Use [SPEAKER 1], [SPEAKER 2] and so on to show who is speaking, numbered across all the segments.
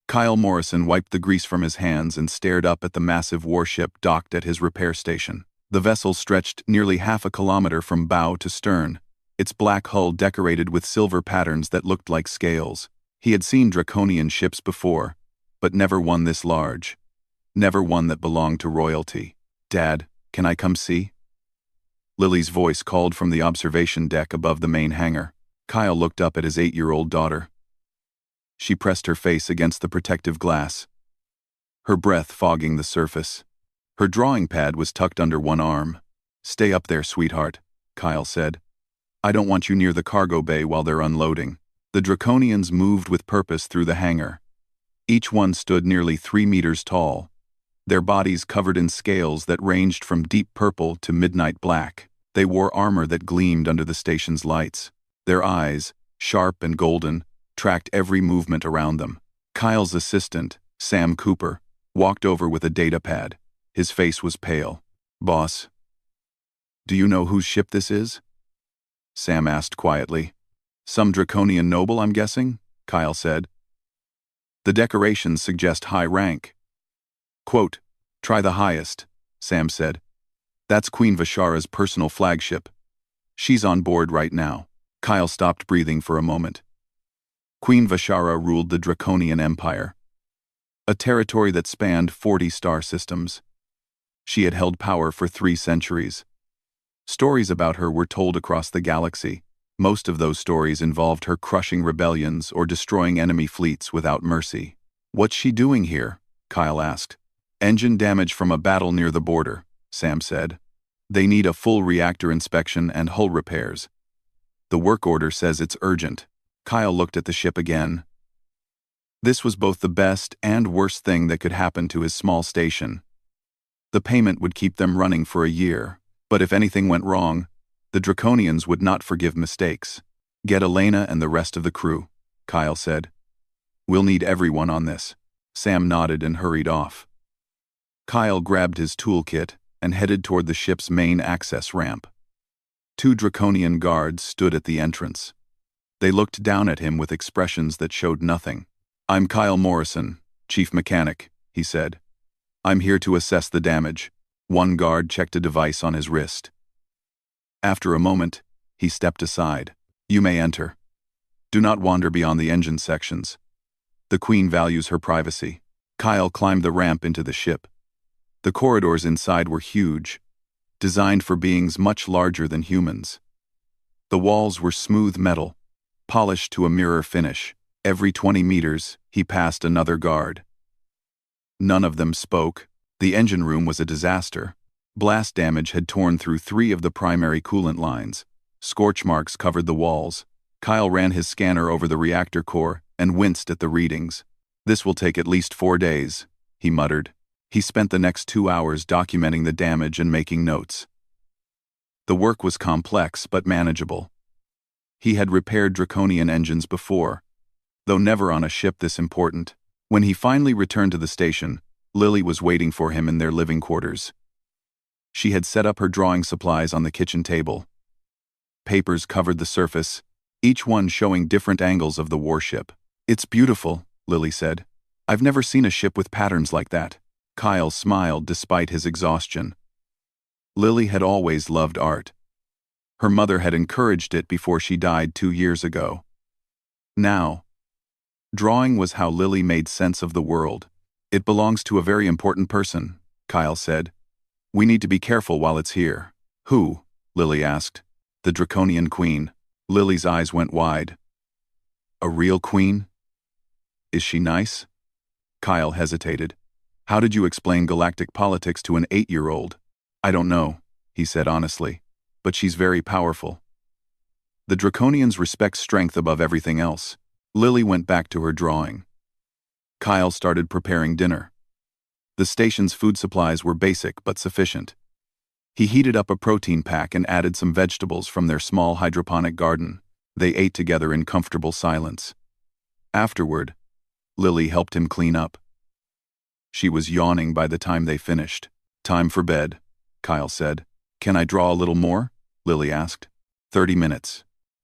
[SPEAKER 1] Kyle Morrison wiped the grease from his hands and stared up at the massive warship docked at his repair station. The vessel stretched nearly half a kilometer from bow to stern, its black hull decorated with silver patterns that looked like scales. He had seen draconian ships before, but never one this large. Never one that belonged to royalty. "Dad, can I come see?" Lily's voice called from the observation deck above the main hangar. Kyle looked up at his 8-year-old daughter. She pressed her face against the protective glass, her breath fogging the surface. Her drawing pad was tucked under one arm. "Stay up there, sweetheart," Kyle said. "I don't want you near the cargo bay while they're unloading." The draconians moved with purpose through the hangar. Each one stood nearly 3 meters tall, their bodies covered in scales that ranged from deep purple to midnight black. They wore armor that gleamed under the station's lights. Their eyes, sharp and golden, tracked every movement around them. Kyle's assistant, Sam Cooper, walked over with a data pad. His face was pale. "Boss, do you know whose ship this is?" Sam asked quietly. "Some draconian noble, I'm guessing?" Kyle said. "The decorations suggest high rank." Quote, "Try the highest," Sam said. "That's Queen Vashara's personal flagship. She's on board right now." Kyle stopped breathing for a moment. Queen Vashara ruled the Draconian Empire, a territory that spanned 40 star systems. She had held power for 3 centuries. Stories about her were told across the galaxy. Most of those stories involved her crushing rebellions or destroying enemy fleets without mercy. "What's she doing here?" Kyle asked. "Engine damage from a battle near the border," Sam said. "They need a full reactor inspection and hull repairs. The work order says it's urgent." Kyle looked at the ship again. This was both the best and worst thing that could happen to his small station. The payment would keep them running for a year, but if anything went wrong, the Draconians would not forgive mistakes. "Get Elena and the rest of the crew," Kyle said. "We'll need everyone on this." Sam nodded and hurried off. Kyle grabbed his toolkit and headed toward the ship's main access ramp. 2 Draconian guards stood at the entrance. They looked down at him with expressions that showed nothing. "I'm Kyle Morrison, chief mechanic," he said. "I'm here to assess the damage." One guard checked a device on his wrist. After a moment, he stepped aside. "You may enter. Do not wander beyond the engine sections. The Queen values her privacy." Kyle climbed the ramp into the ship. The corridors inside were huge, designed for beings much larger than humans. The walls were smooth metal, polished to a mirror finish. Every 20 meters, he passed another guard. None of them spoke. The engine room was a disaster. Blast damage had torn through 3 of the primary coolant lines. Scorch marks covered the walls. Kyle ran his scanner over the reactor core and winced at the readings. "This will take at least 4 days," he muttered. He spent the next 2 hours documenting the damage and making notes. The work was complex but manageable. He had repaired Draconian engines before, though never on a ship this important. When he finally returned to the station, Lily was waiting for him in their living quarters. She had set up her drawing supplies on the kitchen table. Papers covered the surface, each one showing different angles of the warship. "It's beautiful," Lily said. "I've never seen a ship with patterns like that." Kyle smiled despite his exhaustion. Lily had always loved art. Her mother had encouraged it before she died 2 years ago. Now, drawing was how Lily made sense of the world. "It belongs to a very important person," Kyle said. "We need to be careful while it's here." "Who?" Lily asked. "The Draconian Queen." Lily's eyes went wide. "A real queen? Is she nice?" Kyle hesitated. "How did you explain galactic politics to an 8-year-old? "I don't know," he said honestly, "but she's very powerful. The Draconians respect strength above everything else." Lily went back to her drawing. Kyle started preparing dinner. The station's food supplies were basic but sufficient. He heated up a protein pack and added some vegetables from their small hydroponic garden. They ate together in comfortable silence. Afterward, Lily helped him clean up. She was yawning by the time they finished. "Time for bed," Kyle said. "Can I draw a little more?" Lily asked. 30 minutes.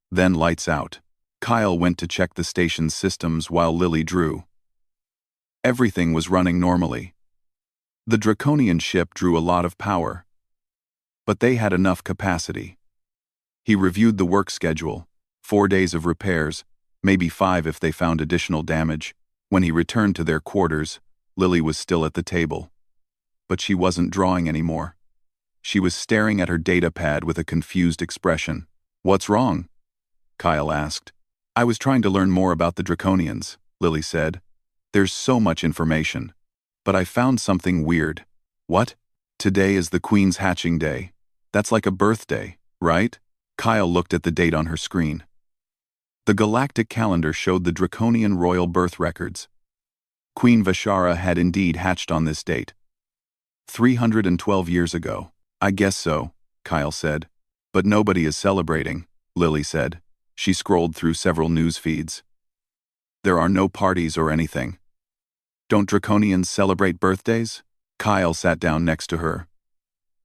[SPEAKER 1] Then lights out. Kyle went to check the station's systems while Lily drew. Everything was running normally. The draconian ship drew a lot of power, but they had enough capacity. He reviewed the work schedule, 4 days of repairs, maybe 5 if they found additional damage. When he returned to their quarters, Lily was still at the table. But she wasn't drawing anymore. She was staring at her data pad with a confused expression. "What's wrong?" Kyle asked. "I was trying to learn more about the Draconians," Lily said. "There's so much information. But I found something weird." "What?" "Today is the Queen's hatching day. That's like a birthday, right?" Kyle looked at the date on her screen. The galactic calendar showed the Draconian royal birth records. Queen Vashara had indeed hatched on this date. 312 years ago. "I guess so," Kyle said. "But nobody is celebrating," Lily said. She scrolled through several news feeds. "There are no parties or anything." "Don't Draconians celebrate birthdays?" Kyle sat down next to her.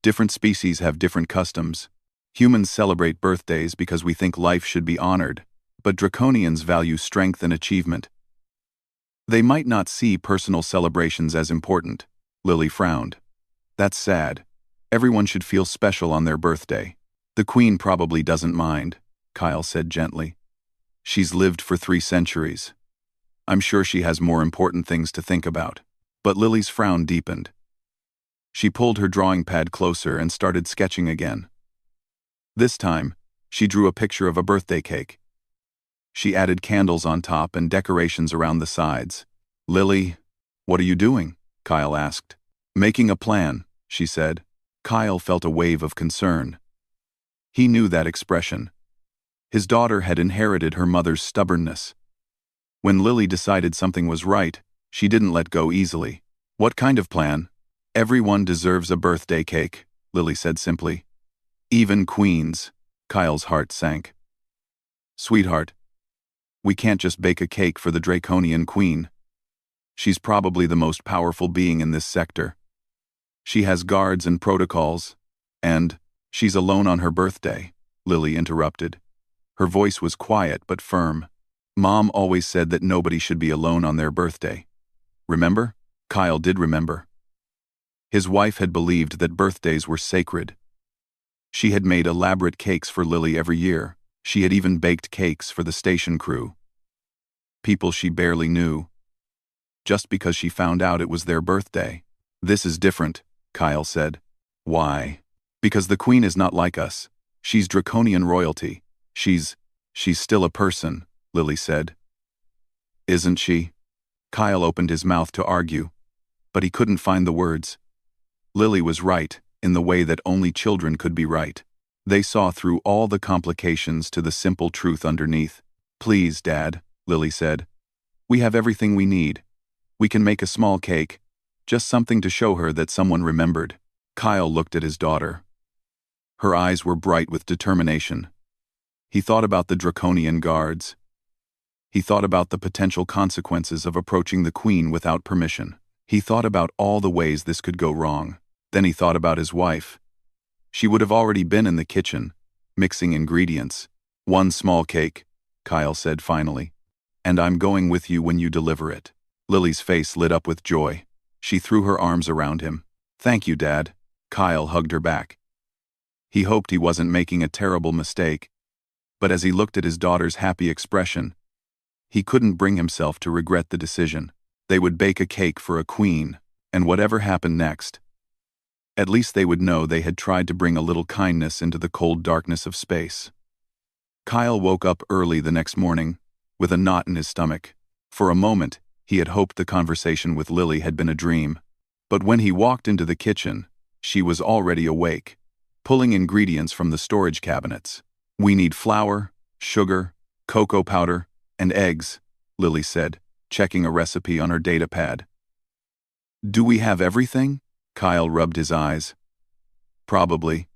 [SPEAKER 1] "Different species have different customs. Humans celebrate birthdays because we think life should be honored, but Draconians value strength and achievement. They might not see personal celebrations as important." Lily frowned. "That's sad. Everyone should feel special on their birthday." "The Queen probably doesn't mind," Kyle said gently. "She's lived for 3 centuries. I'm sure she has more important things to think about." But Lily's frown deepened. She pulled her drawing pad closer and started sketching again. This time, she drew a picture of a birthday cake. She added candles on top and decorations around the sides. "Lily, what are you doing?" Kyle asked. "Making a plan," she said. Kyle felt a wave of concern. He knew that expression. His daughter had inherited her mother's stubbornness. When Lily decided something was right, she didn't let go easily. "What kind of plan?" "Everyone deserves a birthday cake," Lily said simply. "Even queens." Kyle's heart sank. "Sweetheart, we can't just bake a cake for the Draconian Queen. She's probably the most powerful being in this sector. She has guards and protocols, and she's alone on her birthday," Lily interrupted. Her voice was quiet but firm. "Mom always said that nobody should be alone on their birthday. Remember?" Kyle did remember. His wife had believed that birthdays were sacred. She had made elaborate cakes for Lily every year. She had even baked cakes for the station crew. People she barely knew. Just because she found out it was their birthday. "This is different," Kyle said. "Why?" "Because the Queen is not like us. She's Draconian royalty. She's still a person," Lily said. "Isn't she?" Kyle opened his mouth to argue, but he couldn't find the words. Lily was right, in the way that only children could be right. They saw through all the complications to the simple truth underneath. "Please, Dad," Lily said. "We have everything we need. We can make a small cake. Just something to show her that someone remembered." Kyle looked at his daughter. Her eyes were bright with determination. He thought about the Draconian guards. He thought about the potential consequences of approaching the Queen without permission. He thought about all the ways this could go wrong. Then he thought about his wife. She would have already been in the kitchen, mixing ingredients. "One small cake," Kyle said finally. "And I'm going with you when you deliver it." Lily's face lit up with joy. She threw her arms around him. "Thank you, Dad." Kyle hugged her back. He hoped he wasn't making a terrible mistake, but as he looked at his daughter's happy expression, he couldn't bring himself to regret the decision. They would bake a cake for a queen, and whatever happened next, at least they would know they had tried to bring a little kindness into the cold darkness of space. Kyle woke up early the next morning, with a knot in his stomach. For a moment, he had hoped the conversation with Lily had been a dream. But when he walked into the kitchen, she was already awake, pulling ingredients from the storage cabinets. "We need flour, sugar, cocoa powder, and eggs," Lily said, checking a recipe on her data pad. "Do we have everything?" Kyle rubbed his eyes. "Probably.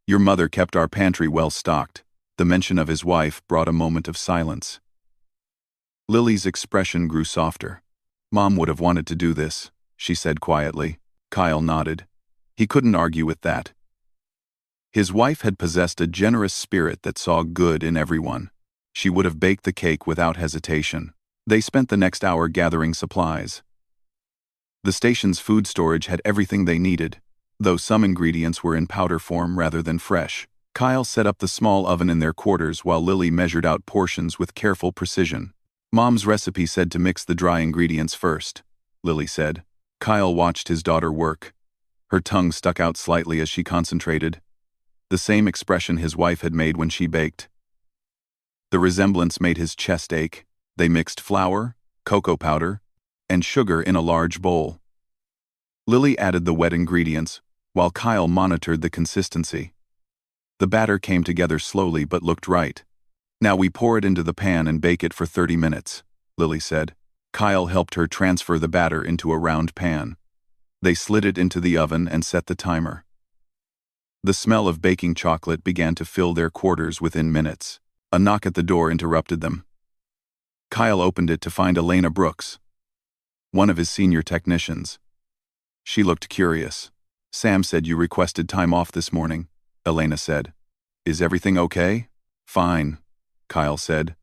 [SPEAKER 1] Your mother kept our pantry well stocked." The mention of his wife brought a moment of silence. Lily's expression grew softer. "Mom would have wanted to do this," she said quietly. Kyle nodded. He couldn't argue with that. His wife had possessed a generous spirit that saw good in everyone. She would have baked the cake without hesitation. They spent the next hour gathering supplies. The station's food storage had everything they needed, though some ingredients were in powder form rather than fresh. Kyle set up the small oven in their quarters while Lily measured out portions with careful precision. Mom's recipe said to mix the dry ingredients first, Lily said. Kyle watched his daughter work. Her tongue stuck out slightly as she concentrated, the same expression his wife had made when she baked. The resemblance made his chest ache. They mixed flour, cocoa powder, and sugar in a large bowl. Lily added the wet ingredients, while Kyle monitored the consistency. The batter came together slowly but looked right. Now we pour it into the pan and bake it for 30 minutes, Lily said. Kyle helped her transfer the batter into a round pan. They slid it into the oven and set the timer. The smell of baking chocolate began to fill their quarters within minutes. A knock at the door interrupted them. Kyle opened it to find Elena Brooks, one of his senior technicians. She looked curious. Sam said you requested time off this morning, Elena said. Is everything okay? Fine, Kyle said.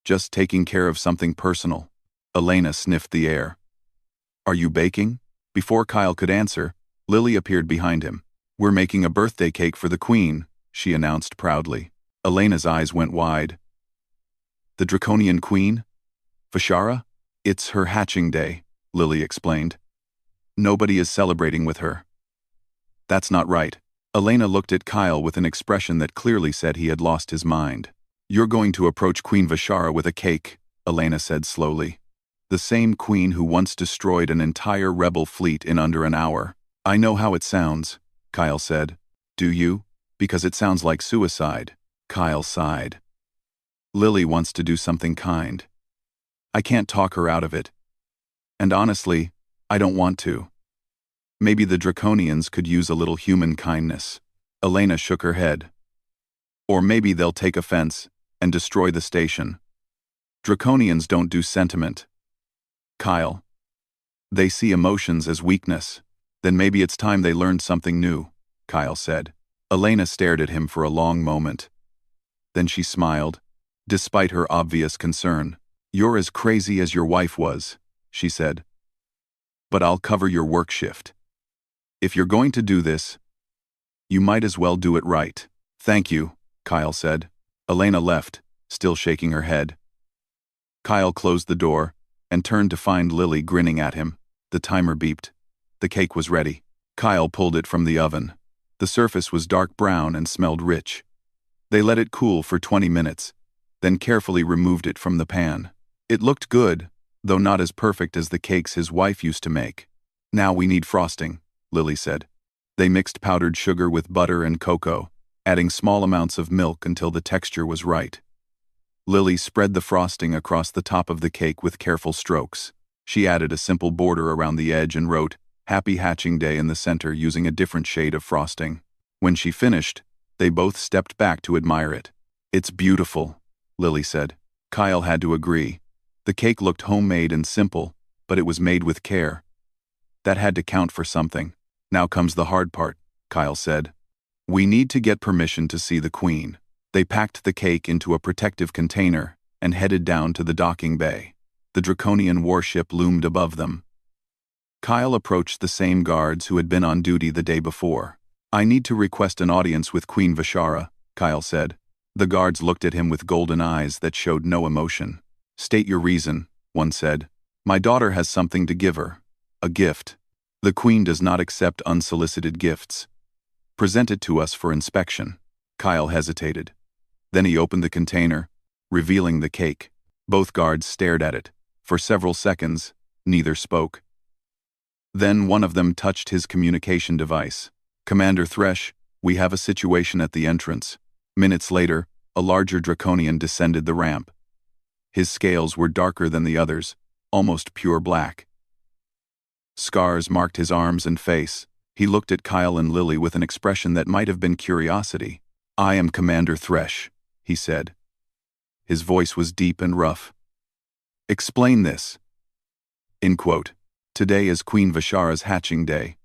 [SPEAKER 1] Just taking care of something personal. Elena sniffed the air. Are you baking? Before Kyle could answer, Lily appeared behind him. We're making a birthday cake for the Queen, she announced proudly. Elena's eyes went wide. The Draconian Queen? Vashara? It's her hatching day, Lily explained. Nobody is celebrating with her. That's not right. Elena looked at Kyle with an expression that clearly said he had lost his mind. You're going to approach Queen Vashara with a cake, Elena said slowly. The same queen who once destroyed an entire rebel fleet in under an hour. I know how it sounds, Kyle said. Do you? Because it sounds like suicide. Kyle sighed. Lily wants to do something kind. I can't talk her out of it. And honestly, I don't want to. Maybe the Draconians could use a little human kindness. Elena shook her head. Or maybe they'll take offense and destroy the station. Draconians don't do sentiment. Kyle. They see emotions as weakness. Then maybe it's time they learned something new, Kyle said. Elena stared at him for a long moment. Then she smiled, despite her obvious concern. You're as crazy as your wife was, she said. But I'll cover your work shift. If you're going to do this, you might as well do it right. Thank you, Kyle said. Elena left, still shaking her head. Kyle closed the door and turned to find Lily grinning at him. The timer beeped. The cake was ready. Kyle pulled it from the oven. The surface was dark brown and smelled rich. They let it cool for 20 minutes, then carefully removed it from the pan. It looked good, though not as perfect as the cakes his wife used to make. Now we need frosting, Lily said. They mixed powdered sugar with butter and cocoa, adding small amounts of milk until the texture was right. Lily spread the frosting across the top of the cake with careful strokes. She added a simple border around the edge and wrote, Happy Hatching Day in the center using a different shade of frosting. When she finished, they both stepped back to admire it. It's beautiful, Lily said. Kyle had to agree. The cake looked homemade and simple, but it was made with care. That had to count for something. Now comes the hard part, Kyle said. We need to get permission to see the Queen. They packed the cake into a protective container and headed down to the docking bay. The Draconian warship loomed above them. Kyle approached the same guards who had been on duty the day before. I need to request an audience with Queen Vashara, Kyle said. The guards looked at him with golden eyes that showed no emotion. State your reason, one said. My daughter has something to give her. A gift. The Queen does not accept unsolicited gifts. Present it to us for inspection. Kyle hesitated. Then he opened the container, revealing the cake. Both guards stared at it. For several seconds, neither spoke. Then one of them touched his communication device. Commander Thresh, we have a situation at the entrance. Minutes later, a larger Draconian descended the ramp. His scales were darker than the others, almost pure black. Scars marked his arms and face. He looked at Kyle and Lily with an expression that might have been curiosity. I am Commander Thresh, he said. His voice was deep and rough. Explain this. In quote, Today is Queen Vashara's hatching day,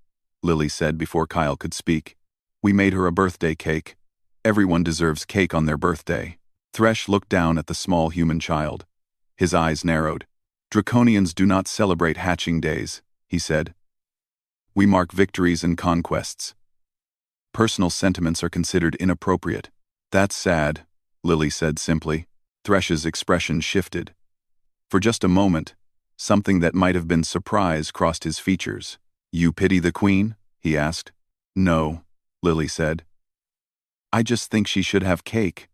[SPEAKER 1] Lily said before Kyle could speak. We made her a birthday cake. Everyone deserves cake on their birthday. Thresh looked down at the small human child. His eyes narrowed. "Draconians do not celebrate hatching days," he said. "We mark victories and conquests. Personal sentiments are considered inappropriate." "That's sad," Lily said simply. Thresh's expression shifted. For just a moment, something that might have been surprise crossed his features. "You pity the queen?" he asked. "No," Lily said. "I just think she should have cake.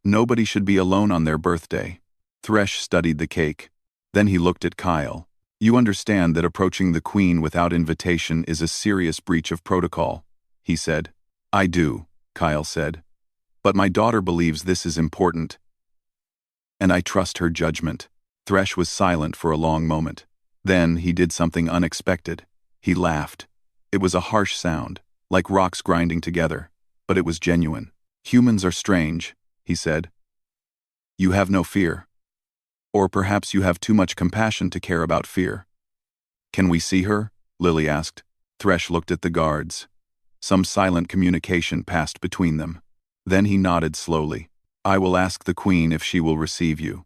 [SPEAKER 1] Nobody should be alone on their birthday." Thresh studied the cake. Then he looked at Kyle. "You understand that approaching the queen without invitation is a serious breach of protocol," he said. "I do," Kyle said. "But my daughter believes this is important, and I trust her judgment." Thresh was silent for a long moment. Then he did something unexpected. He laughed. It was a harsh sound, like rocks grinding together, but it was genuine. "Humans are strange," he said. "You have no fear. Or perhaps you have too much compassion to care about fear." "Can we see her?" Lily asked. Thresh looked at the guards. Some silent communication passed between them. Then he nodded slowly. "I will ask the queen if she will receive you.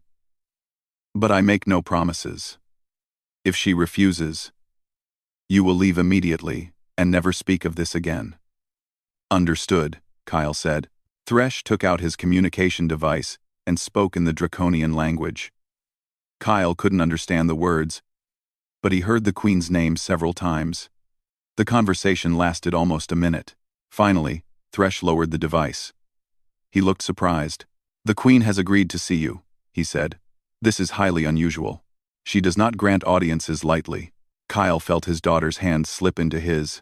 [SPEAKER 1] But I make no promises. If she refuses, you will leave immediately and never speak of this again." "Understood," Kyle said. Thresh took out his communication device and spoke in the Draconian language. Kyle couldn't understand the words, but he heard the queen's name several times. The conversation lasted almost a minute. Finally, Thresh lowered the device. He looked surprised. "The queen has agreed to see you," he said. "This is highly unusual. She does not grant audiences lightly." Kyle felt his daughter's hand slip into his.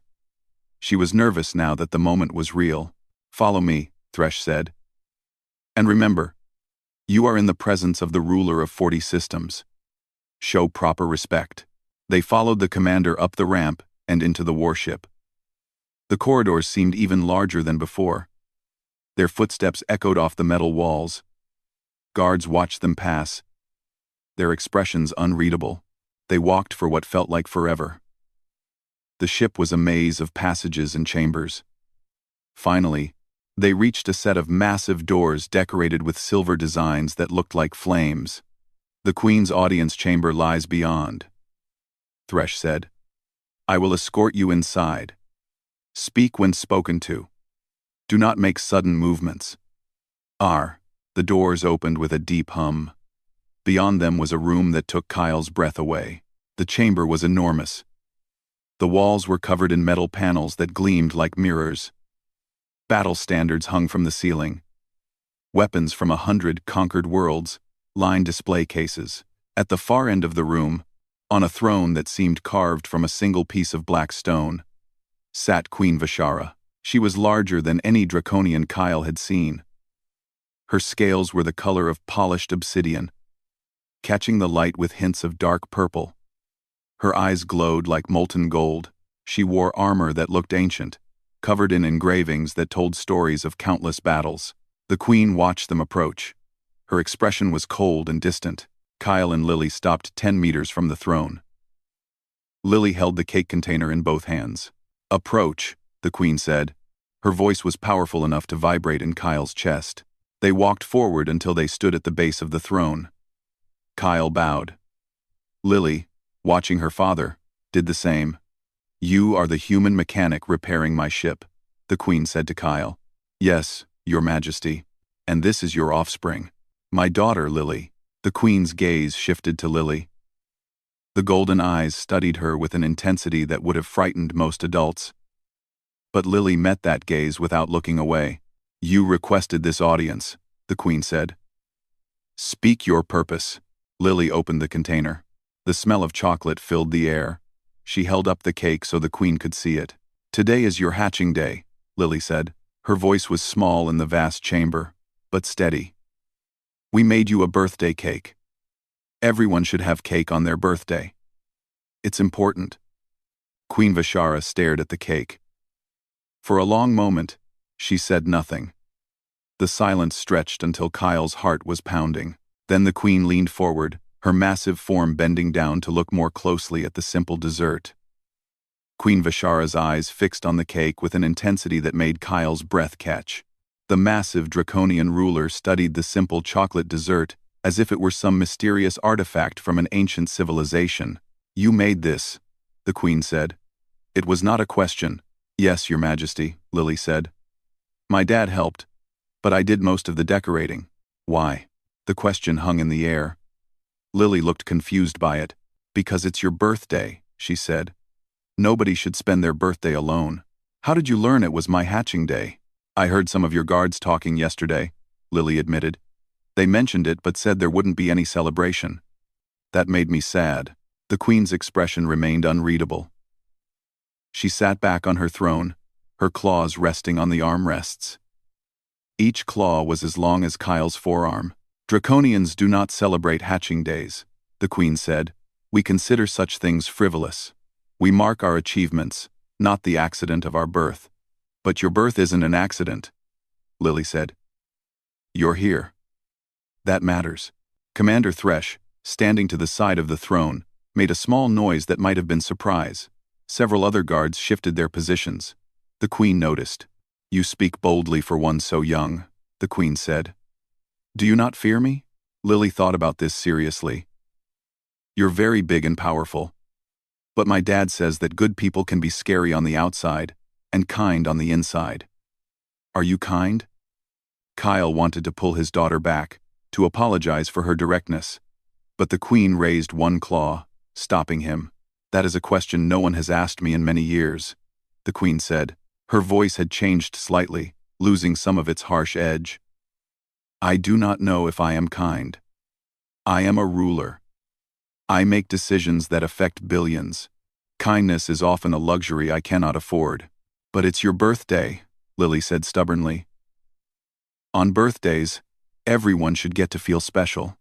[SPEAKER 1] She was nervous now that the moment was real. "Follow me," Thresh said. "And remember, you are in the presence of the ruler of 40 systems. Show proper respect." They followed the commander up the ramp and into the warship. The corridors seemed even larger than before. Their footsteps echoed off the metal walls. Guards watched them pass, their expressions unreadable. They walked for what felt like forever. The ship was a maze of passages and chambers. Finally, they reached a set of massive doors decorated with silver designs that looked like flames. "The queen's audience chamber lies beyond," Thresh said. "I will escort you inside. Speak when spoken to. Do not make sudden movements." The doors opened with a deep hum. Beyond them was a room that took Kyle's breath away. The chamber was enormous. The walls were covered in metal panels that gleamed like mirrors. Battle standards hung from the ceiling. Weapons from 100 conquered worlds lined display cases. At the far end of the room, on a throne that seemed carved from a single piece of black stone, sat Queen Vishara. She was larger than any draconian Kyle had seen. Her scales were the color of polished obsidian, catching the light with hints of dark purple. Her eyes glowed like molten gold. She wore armor that looked ancient, covered in engravings that told stories of countless battles. The queen watched them approach. Her expression was cold and distant. Kyle and Lily stopped 10 meters from the throne. Lily held the cake container in both hands. "Approach," the queen said. Her voice was powerful enough to vibrate in Kyle's chest. They walked forward until they stood at the base of the throne. Kyle bowed. Lily, watching her father, did the same. "You are the human mechanic repairing my ship," the queen said to Kyle. "Yes, your majesty. And this is your offspring. My daughter, Lily." The queen's gaze shifted to Lily. The golden eyes studied her with an intensity that would have frightened most adults. But Lily met that gaze without looking away. "You requested this audience," the queen said. "Speak your purpose." Lily opened the container. The smell of chocolate filled the air. She held up the cake so the queen could see it. "Today is your hatching day," Lily said. Her voice was small in the vast chamber, but steady. "We made you a birthday cake. Everyone should have cake on their birthday. It's important." Queen Vishara stared at the cake. For a long moment, she said nothing. The silence stretched until Kyle's heart was pounding. Then the queen leaned forward, her massive form bending down to look more closely at the simple dessert. Queen Vishara's eyes fixed on the cake with an intensity that made Kyle's breath catch. The massive draconian ruler studied the simple chocolate dessert as if it were some mysterious artifact from an ancient civilization. "You made this," the queen said. It was not a question. "Yes, your majesty," Lily said. "My dad helped, but I did most of the decorating." "Why?" The question hung in the air. Lily looked confused by it. "Because it's your birthday," she said. "Nobody should spend their birthday alone." "How did you learn it was my hatching day?" "I heard some of your guards talking yesterday," Lily admitted. "They mentioned it but said there wouldn't be any celebration." That made me sad. The queen's expression remained unreadable. She sat back on her throne, her claws resting on the armrests. Each claw was as long as Kyle's forearm. "Draconians do not celebrate hatching days," the queen said. "We consider such things frivolous. We mark our achievements, not the accident of our birth." "But your birth isn't an accident," Lily said. "You're here. That matters." Commander Thresh, standing to the side of the throne, made a small noise that might have been surprise. Several other guards shifted their positions. The queen noticed. "You speak boldly for one so young," the queen said. "Do you not fear me?" Lily thought about this seriously. "You're very big and powerful. But my dad says that good people can be scary on the outside and kind on the inside." "Are you kind?" Kyle wanted to pull his daughter back, to apologize for her directness. But the queen raised one claw, stopping him. "That is a question no one has asked me in many years," the queen said. Her voice had changed slightly, losing some of its harsh edge. "I do not know if I am kind. I am a ruler. I make decisions that affect billions. Kindness is often a luxury I cannot afford." "But it's your birthday," Lily said stubbornly. "On birthdays, everyone should get to feel special.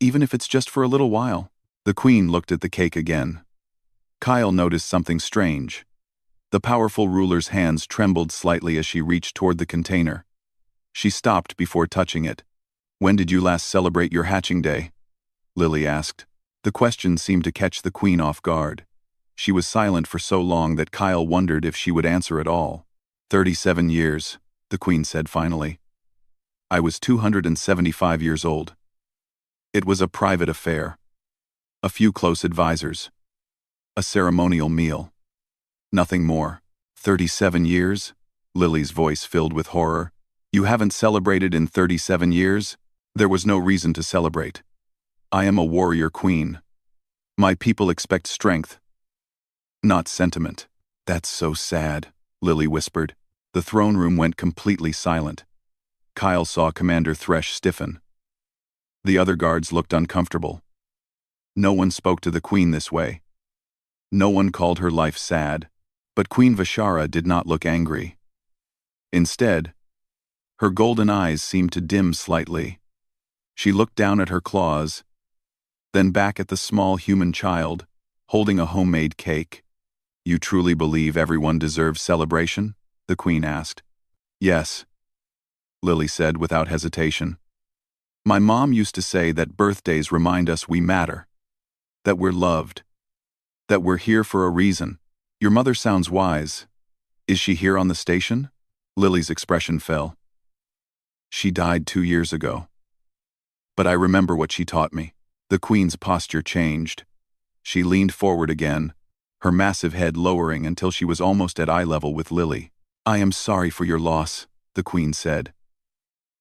[SPEAKER 1] Even if it's just for a little while." The queen looked at the cake again. Kyle noticed something strange. The powerful ruler's hands trembled slightly as she reached toward the container. She stopped before touching it. "When did you last celebrate your hatching day?" Lily asked. The question seemed to catch the queen off guard. She was silent for so long that Kyle wondered if she would answer at all. 37 years, the queen said finally. "I was 275 years old. It was a private affair. A few close advisors. A ceremonial meal. Nothing more." 37 years? Lily's voice filled with horror. "You haven't celebrated in 37 years? There was no reason to celebrate. I am a warrior queen. My people expect strength, not sentiment." "That's so sad," Lily whispered. The throne room went completely silent. Kyle saw Commander Thresh stiffen. The other guards looked uncomfortable. No one spoke to the queen this way. No one called her life sad, but Queen Vishara did not look angry. Instead, her golden eyes seemed to dim slightly. She looked down at her claws, then back at the small human child, holding a homemade cake. "You truly believe everyone deserves celebration?" the queen asked. "Yes," Lily said without hesitation. "My mom used to say that birthdays remind us we matter, that we're loved, that we're here for a reason." "Your mother sounds wise. Is she here on the station?" Lily's expression fell. "She died 2 years ago. But I remember what she taught me." The queen's posture changed. She leaned forward again, her massive head lowering until she was almost at eye level with Lily. "I am sorry for your loss," the queen said.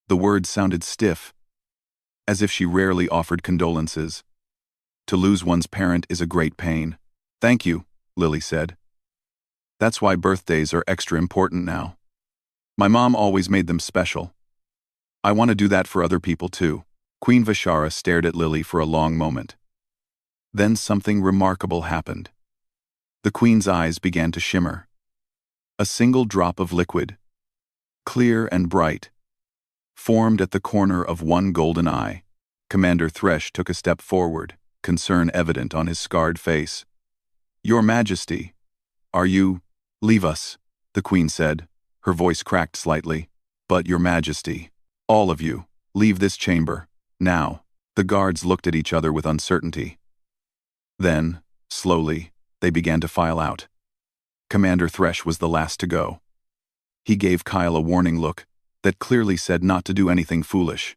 [SPEAKER 1] The words sounded stiff, as if she rarely offered condolences. To lose one's parent is a great pain. "Thank you," Lily said. "That's why birthdays are extra important now. My mom always made them special. I want to do that for other people too." Queen Vishara stared at Lily for a long moment. Then something remarkable happened. The queen's eyes began to shimmer. A single drop of liquid, clear and bright, formed at the corner of one golden eye. Commander Thresh took a step forward, concern evident on his scarred face. "Your Majesty, are you—" "Leave us," the queen said, her voice cracked slightly. "But Your Majesty, all of you, leave this chamber, now." The guards looked at each other with uncertainty. Then, slowly, they began to file out. Commander Thresh was the last to go. He gave Kyle a warning look that clearly said not to do anything foolish.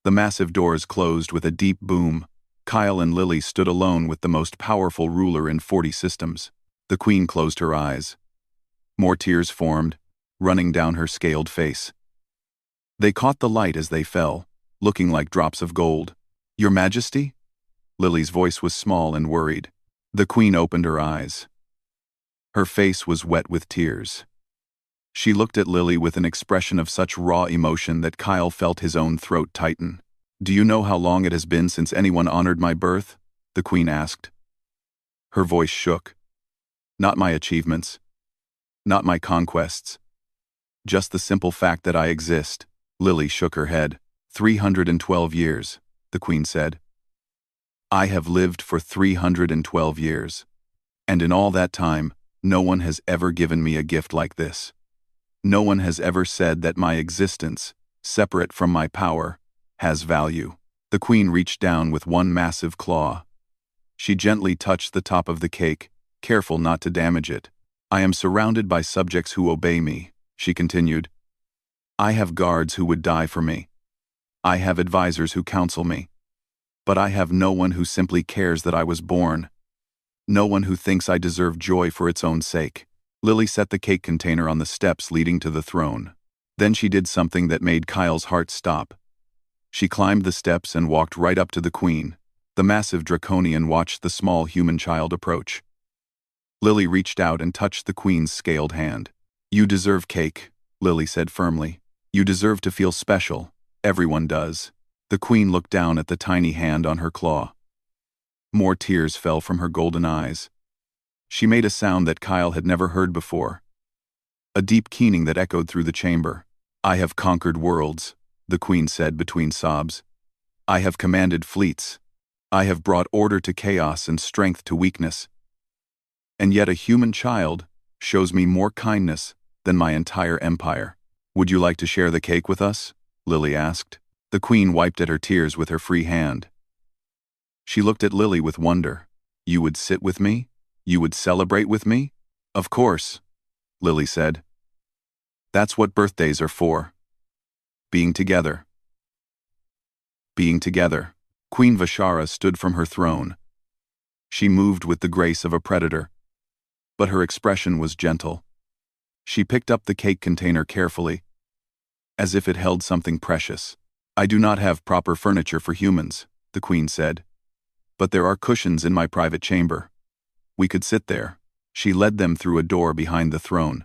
[SPEAKER 1] The massive doors closed with a deep boom. Kyle and Lily stood alone with the most powerful ruler in 40 systems. The queen closed her eyes. More tears formed, running down her scaled face. They caught the light as they fell, looking like drops of gold. "Your Majesty?" Lily's voice was small and worried. The queen opened her eyes. Her face was wet with tears. She looked at Lily with an expression of such raw emotion that Kyle felt his own throat tighten. "Do you know how long it has been since anyone honored my birth?" the queen asked. Her voice shook. "Not my achievements. Not my conquests. Just the simple fact that I exist." Lily shook her head. 312 years, the queen said. "I have lived for 312 years. And in all that time, no one has ever given me a gift like this. No one has ever said that my existence, separate from my power, has value." The queen reached down with one massive claw. She gently touched the top of the cake, careful not to damage it. "I am surrounded by subjects who obey me," she continued. "I have guards who would die for me. I have advisors who counsel me. But I have no one who simply cares that I was born. No one who thinks I deserve joy for its own sake." Lily set the cake container on the steps leading to the throne. Then she did something that made Kyle's heart stop. She climbed the steps and walked right up to the queen. The massive draconian watched the small human child approach. Lily reached out and touched the queen's scaled hand. "You deserve cake," Lily said firmly. "You deserve to feel special. Everyone does." The queen looked down at the tiny hand on her claw. More tears fell from her golden eyes. She made a sound that Kyle had never heard before. A deep keening that echoed through the chamber. "I have conquered worlds," the queen said between sobs. "I have commanded fleets. I have brought order to chaos and strength to weakness. And yet a human child shows me more kindness than my entire empire." "Would you like to share the cake with us?" Lily asked. The queen wiped at her tears with her free hand. She looked at Lily with wonder. "You would sit with me? You would celebrate with me?" "Of course," Lily said. "That's what birthdays are for. Being together." Being together. Queen Vishara stood from her throne. She moved with the grace of a predator, but her expression was gentle. She picked up the cake container carefully, as if it held something precious. "I do not have proper furniture for humans," the queen said, "but there are cushions in my private chamber. We could sit there." She led them through a door behind the throne.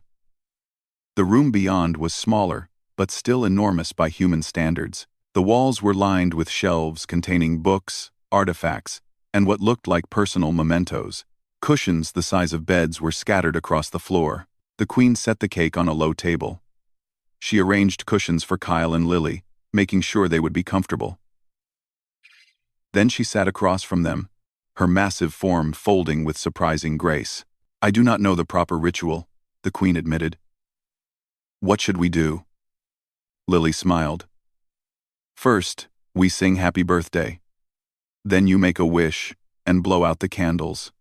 [SPEAKER 1] The room beyond was smaller, but still enormous by human standards. The walls were lined with shelves containing books, artifacts, and what looked like personal mementos. Cushions the size of beds were scattered across the floor. The queen set the cake on a low table. She arranged cushions for Kyle and Lily, making sure they would be comfortable. Then she sat across from them, her massive form folding with surprising grace. "I do not know the proper ritual," the queen admitted. "What should we do?" Lily smiled. "First, we sing happy birthday. Then you make a wish and blow out the candles.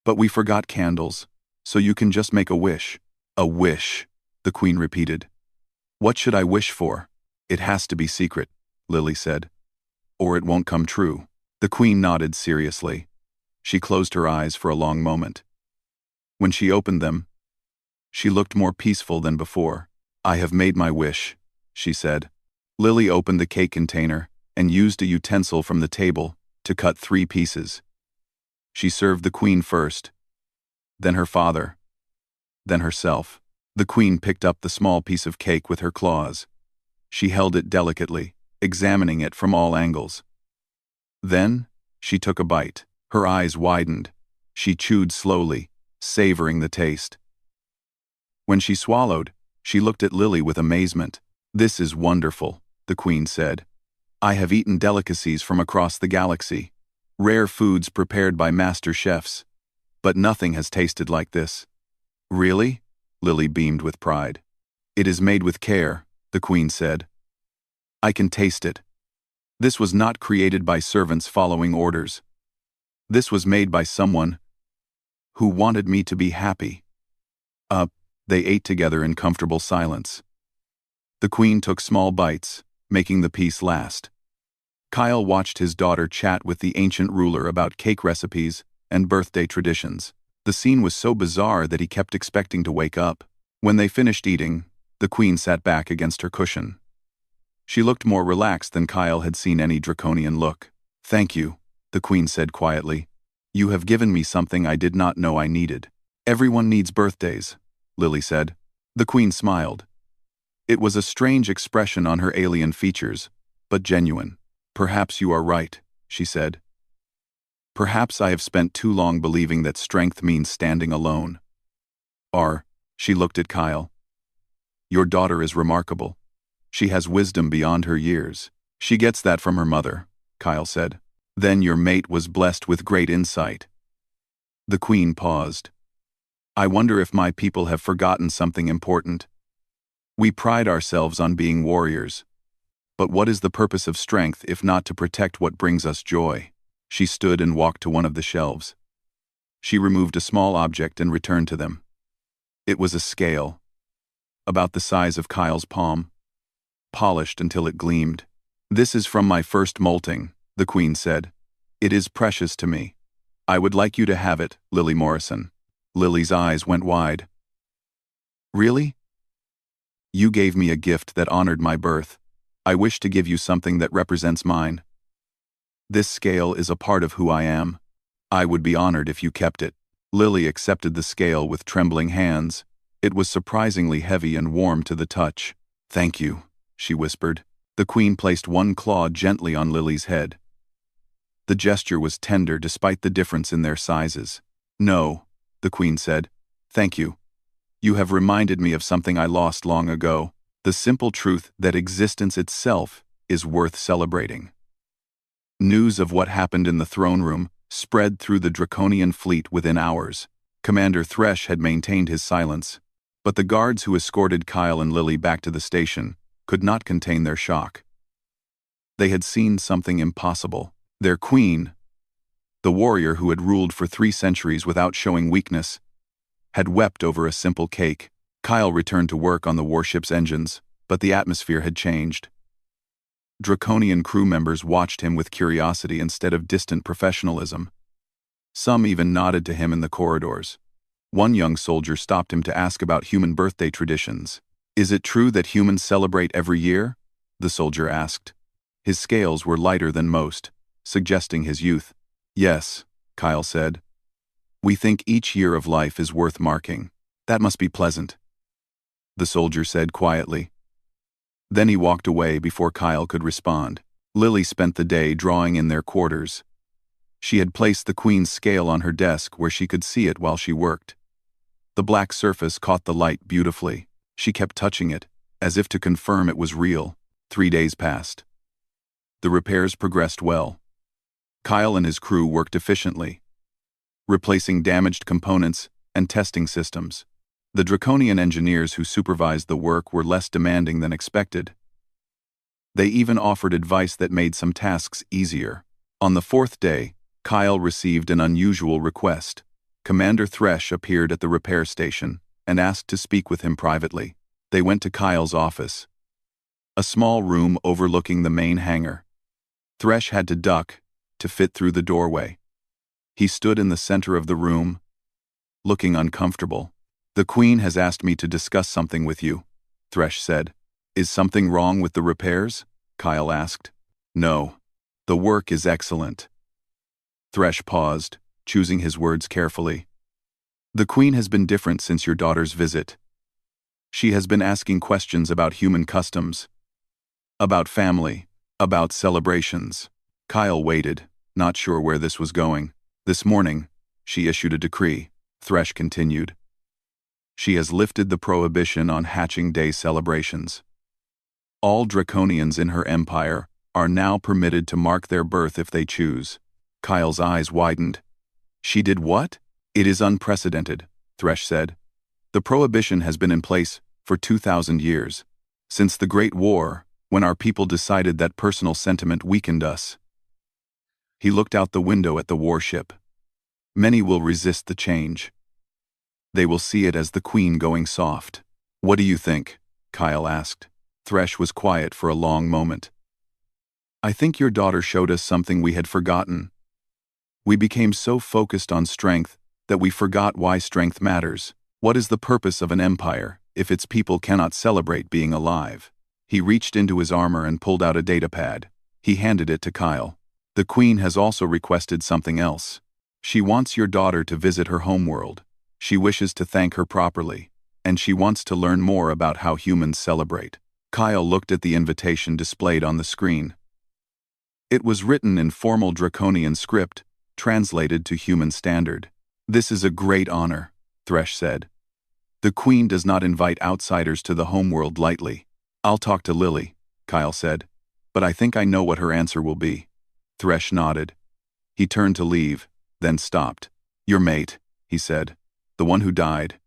[SPEAKER 1] But we forgot candles, so you can just make a wish." "A wish," the queen repeated. "What should I wish for?" "It has to be secret," Lily said, "or it won't come true." The queen nodded seriously. She closed her eyes for a long moment. When she opened them, she looked more peaceful than before. "I have made my wish," she said. Lily opened the cake container and used a utensil from the table to cut 3 pieces. She served the queen first, then her father, then herself. The queen picked up the small piece of cake with her claws. She held it delicately, examining it from all angles. Then, she took a bite. Her eyes widened. She chewed slowly, savoring the taste. When she swallowed, she looked at Lily with amazement. "This is wonderful," the queen said. "I have eaten delicacies from across the galaxy, rare foods prepared by master chefs, but nothing has tasted like this." "Really?" Lily beamed with pride. "It is made with care," the queen said. "I can taste it. This was not created by servants following orders. This was made by someone who wanted me to be happy." They ate together in comfortable silence. The queen took small bites, making the piece last. Kyle watched his daughter chat with the ancient ruler about cake recipes and birthday traditions. The scene was so bizarre that he kept expecting to wake up. When they finished eating, the queen sat back against her cushion. She looked more relaxed than Kyle had seen any draconian look. "Thank you," the queen said quietly. "You have given me something I did not know I needed." "Everyone needs birthdays," Lily said. The queen smiled. It was a strange expression on her alien features, but genuine. "Perhaps you are right," she said. "Perhaps I have spent too long believing that strength means standing alone." She looked at Kyle. "Your daughter is remarkable. She has wisdom beyond her years." "She gets that from her mother," Kyle said. "Then your mate was blessed with great insight." The queen paused. "I wonder if my people have forgotten something important. We pride ourselves on being warriors. But what is the purpose of strength if not to protect what brings us joy?" She stood and walked to one of the shelves. She removed a small object and returned to them. It was a scale, about the size of Kyle's palm, polished until it gleamed. "This is from my first molting," the queen said. "It is precious to me. I would like you to have it, Lily Morrison." Lily's eyes went wide. "Really? You gave me a gift that honored my birth. I wish to give you something that represents mine. This scale is a part of who I am. I would be honored if you kept it." Lily accepted the scale with trembling hands. It was surprisingly heavy and warm to the touch. "Thank you," she whispered. The queen placed one claw gently on Lily's head. The gesture was tender despite the difference in their sizes. "No," the queen said. "Thank you. You have reminded me of something I lost long ago, the simple truth that existence itself is worth celebrating." News of what happened in the throne room spread through the Draconian fleet within hours. Commander Thresh had maintained his silence, but the guards who escorted Kyle and Lily back to the station could not contain their shock. They had seen something impossible. Their queen, the warrior who had ruled for 3 centuries without showing weakness, had wept over a simple cake. Kyle returned to work on the warship's engines, but the atmosphere had changed. Draconian crew members watched him with curiosity instead of distant professionalism. Some even nodded to him in the corridors. One young soldier stopped him to ask about human birthday traditions. "Is it true that humans celebrate every year?" the soldier asked. His scales were lighter than most, suggesting his youth. "Yes," Kyle said. "We think each year of life is worth marking. That must be pleasant," the soldier said quietly. Then he walked away before Kyle could respond. Lily spent the day drawing in their quarters. She had placed the queen's scale on her desk where she could see it while she worked. The black surface caught the light beautifully. She kept touching it, as if to confirm it was real. 3 days passed. The repairs progressed well. Kyle and his crew worked efficiently, replacing damaged components and testing systems. The Draconian engineers who supervised the work were less demanding than expected. They even offered advice that made some tasks easier. On the 4th day, Kyle received an unusual request. Commander Thresh appeared at the repair station and asked to speak with him privately. They went to Kyle's office, a small room overlooking the main hangar. Thresh had to duck to fit through the doorway. He stood in the center of the room, looking uncomfortable. "The Queen has asked me to discuss something with you," Thresh said. "Is something wrong with the repairs?" Kyle asked. "No. The work is excellent." Thresh paused, choosing his words carefully. "The Queen has been different since your daughter's visit. She has been asking questions about human customs, about family, about celebrations." Kyle waited, not sure where this was going. "This morning, she issued a decree," Thresh continued. "She has lifted the prohibition on hatching day celebrations. All Draconians in her empire are now permitted to mark their birth if they choose." Kyle's eyes widened. "She did what?" "It is unprecedented," Thresh said. "The prohibition has been in place for 2,000 years, since the Great War, when our people decided that personal sentiment weakened us." He looked out the window at the warship. "Many will resist the change. They will see it as the Queen going soft." "What do you think?" Kyle asked. Thresh was quiet for a long moment. I think your daughter showed us something we had forgotten. We became so focused on strength that we forgot why strength matters. What is the purpose of an empire if its people cannot celebrate being alive? He reached into his armor and pulled out a datapad. He handed it to Kyle. The Queen has also requested something else. She wants your daughter to visit her homeworld. She wishes to thank her properly, and she wants to learn more about how humans celebrate. Kyle looked at the invitation displayed on the screen. It was written in formal draconian script, translated to human standard. This is a great honor, Thresh said. The Queen does not invite outsiders to the homeworld lightly. I'll talk to Lily, Kyle said, but I think I know what her answer will be. Thresh nodded. He turned to leave, then stopped. Your mate, he said, the one who died.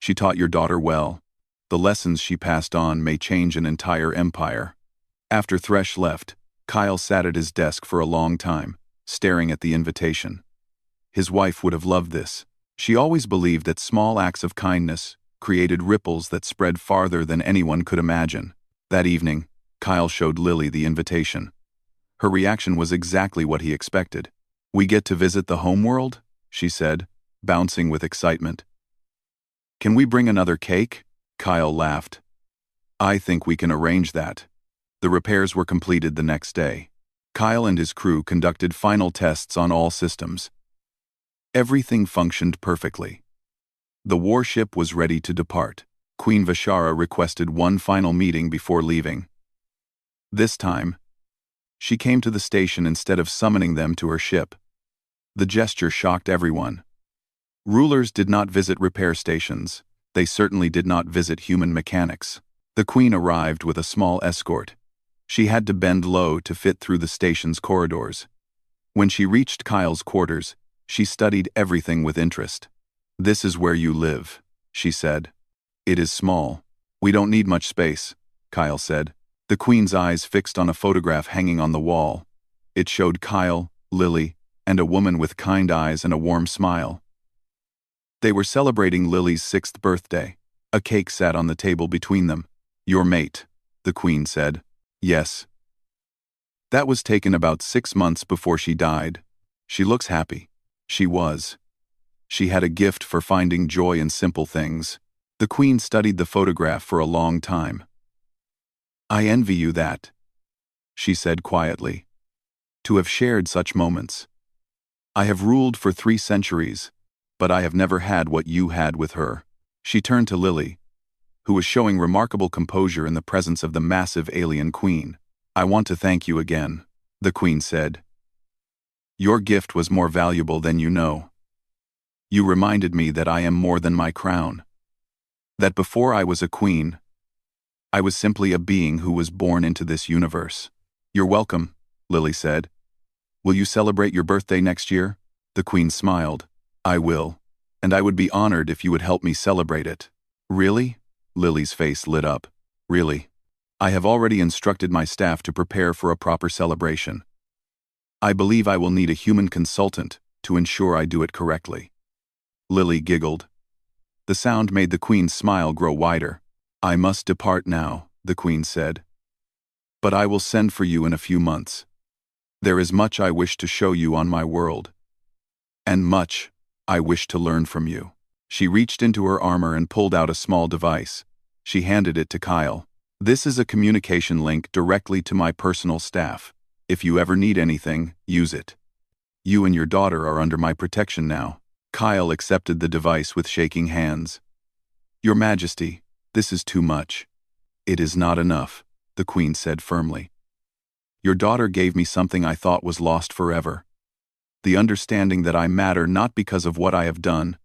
[SPEAKER 1] She taught your daughter well. The lessons she passed on may change an entire empire. After Thresh left, Kyle sat at his desk for a long time, staring at the invitation. His wife would have loved this. She always believed that small acts of kindness created ripples that spread farther than anyone could imagine. That evening, Kyle showed Lily the invitation. Her reaction was exactly what he expected. We get to visit the homeworld? She said, bouncing with excitement. Can we bring another cake? Kyle laughed. I think we can arrange that. The repairs were completed the next day. Kyle and his crew conducted final tests on all systems. Everything functioned perfectly. The warship was ready to depart. Queen Vishara requested one final meeting before leaving. This time, she came to the station instead of summoning them to her ship. The gesture shocked everyone. Rulers did not visit repair stations. They certainly did not visit human mechanics. The Queen arrived with a small escort. She had to bend low to fit through the station's corridors. When she reached Kyle's quarters, she studied everything with interest. This is where you live, she said. It is small. We don't need much space, Kyle said. The Queen's eyes fixed on a photograph hanging on the wall. It showed Kyle, Lily, and a woman with kind eyes and a warm smile. They were celebrating Lily's 6th birthday. A cake sat on the table between them. Your mate, the Queen said. Yes. That was taken about 6 months before she died. She looks happy. She was. She had a gift for finding joy in simple things. The Queen studied the photograph for a long time. I envy you that, she said quietly, to have shared such moments. I have ruled for 3 centuries, but I have never had what you had with her. She turned to Lily, who was showing remarkable composure in the presence of the massive alien queen. I want to thank you again, the Queen said. Your gift was more valuable than you know. You reminded me that I am more than my crown. That before I was a queen, I was simply a being who was born into this universe. You're welcome, Lily said. Will you celebrate your birthday next year? The Queen smiled. I will, and I would be honored if you would help me celebrate it. Really? Lily's face lit up. Really? I have already instructed my staff to prepare for a proper celebration. I believe I will need a human consultant to ensure I do it correctly. Lily giggled. The sound made the Queen's smile grow wider. I must depart now, the Queen said. But I will send for you in a few months. There is much I wish to show you on my world. And much I wish to learn from you. She reached into her armor and pulled out a small device. She handed it to Kyle. This is a communication link directly to my personal staff. If you ever need anything, use it. You and your daughter are under my protection now. Kyle accepted the device with shaking hands. Your Majesty, this is too much. It is not enough, the Queen said firmly. Your daughter gave me something I thought was lost forever. The understanding that I matter not because of what I have done,